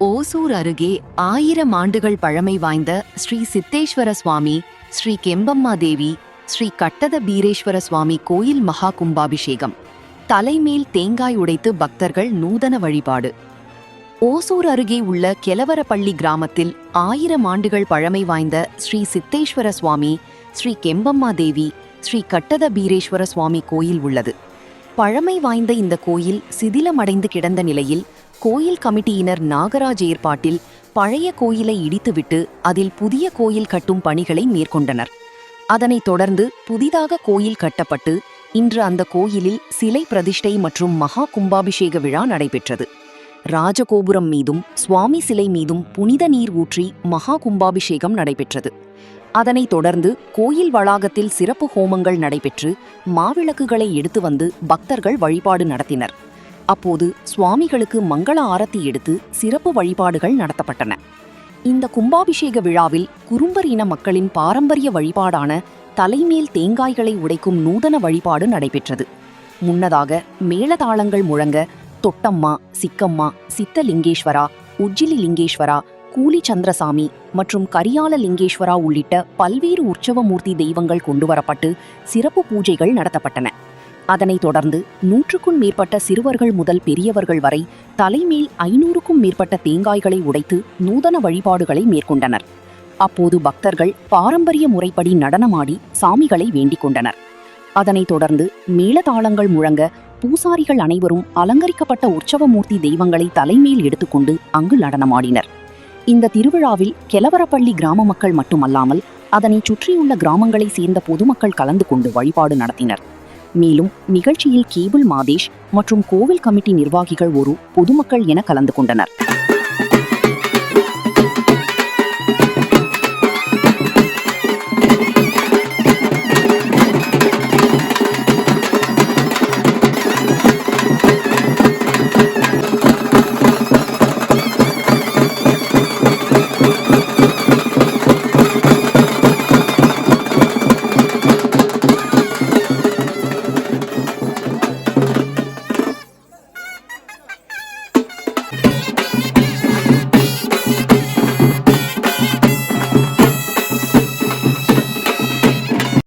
ஓசூர் அருகே 1000 ஆண்டுகள் பழமை வாய்ந்த ஸ்ரீ சித்தேஸ்வர சுவாமி, ஸ்ரீ கெம்பம்மா தேவி, ஸ்ரீ கட்டத பீரேஸ்வர சுவாமி கோயில் மகா கும்பாபிஷேகம். தலைமேல் தேங்காய் உடைத்து பக்தர்கள் நூதன வழிபாடு. ஓசூர் அருகே உள்ள கெலவரப்பள்ளி கிராமத்தில் 1000 ஆண்டுகள் பழமை வாய்ந்த ஸ்ரீ சித்தேஸ்வர சுவாமி, ஸ்ரீ கெம்பம்மா தேவி, ஸ்ரீ கட்டத பீரேஸ்வர சுவாமி கோயில் உள்ளது. பழமை வாய்ந்த இந்த கோயில் சிதிலமடைந்து கிடந்த நிலையில் கோயில் கமிட்டியினர் நாகராஜ் ஏற்பாட்டில் பழைய கோயிலை இடித்துவிட்டு அதில் புதிய கோயில் கட்டும் பணிகளை மேற்கொண்டனர். அதனைத் தொடர்ந்து புதிதாக கோயில் கட்டப்பட்டு இன்று அந்த கோயிலில் சிலை பிரதிஷ்டை மற்றும் மகா கும்பாபிஷேக விழா நடைபெற்றது. ராஜகோபுரம் மீதும் சுவாமி சிலை மீதும் புனித நீர் ஊற்றி மகா கும்பாபிஷேகம் நடைபெற்றது. அதனைத் தொடர்ந்து கோயில் வளாகத்தில் சிறப்பு ஹோமங்கள் நடைபெற்று மாவிளக்குகளை எடுத்து வந்து பக்தர்கள் வழிபாடு நடத்தினர். அப்போது சுவாமிகளுக்கு மங்கள ஆரத்தி எடுத்து சிறப்பு வழிபாடுகள் நடத்தப்பட்டன. இந்த கும்பாபிஷேக விழாவில் குறும்பர் இன மக்களின் பாரம்பரிய வழிபாடான தலைமேல் தேங்காய்களை உடைக்கும் நூதன வழிபாடு நடைபெற்றது. முன்னதாக மேளதாளங்கள் முழங்க தொட்டம்மா, சிக்கம்மா, சித்தலிங்கேஸ்வரா, உஜ்ஜிலி லிங்கேஸ்வரா, கூலி சந்திரசாமி மற்றும் கரியால லிங்கேஸ்வரா உள்ளிட்ட பல்வேறு உற்சவமூர்த்தி தெய்வங்கள் கொண்டுவரப்பட்டு சிறப்பு பூஜைகள் நடத்தப்பட்டன. அதனைத் தொடர்ந்து 100க்கும் மேற்பட்ட சிறுவர்கள் முதல் பெரியவர்கள் வரை தலைமேல் 500க்கும் மேற்பட்ட தேங்காய்களை உடைத்து நூதன வழிபாடுகளை மேற்கொண்டனர். அப்போது பக்தர்கள் பாரம்பரிய முறைப்படி நடனமாடி சாமிகளை வேண்டிக் கொண்டனர். அதனைத் தொடர்ந்து மேளதாளங்கள் முழங்க பூசாரிகள் அனைவரும் அலங்கரிக்கப்பட்ட உற்சவமூர்த்தி தெய்வங்களை தலைமேல் எடுத்துக்கொண்டு அங்கு நடனமாடினர். இந்த திருவிழாவில் கெலவரப்பள்ளி கிராம மக்கள் மட்டுமல்லாமல் அதனை சுற்றியுள்ள கிராமங்களை சேர்ந்த பொதுமக்கள் கலந்து கொண்டு வழிபாடு நடத்தினர். மேலும் நிகழ்ச்சியில் கேபிள் மாதேஷ் மற்றும் கோவில் கமிட்டி நிர்வாகிகள் பொதுமக்கள் என கலந்து கொண்டனர்.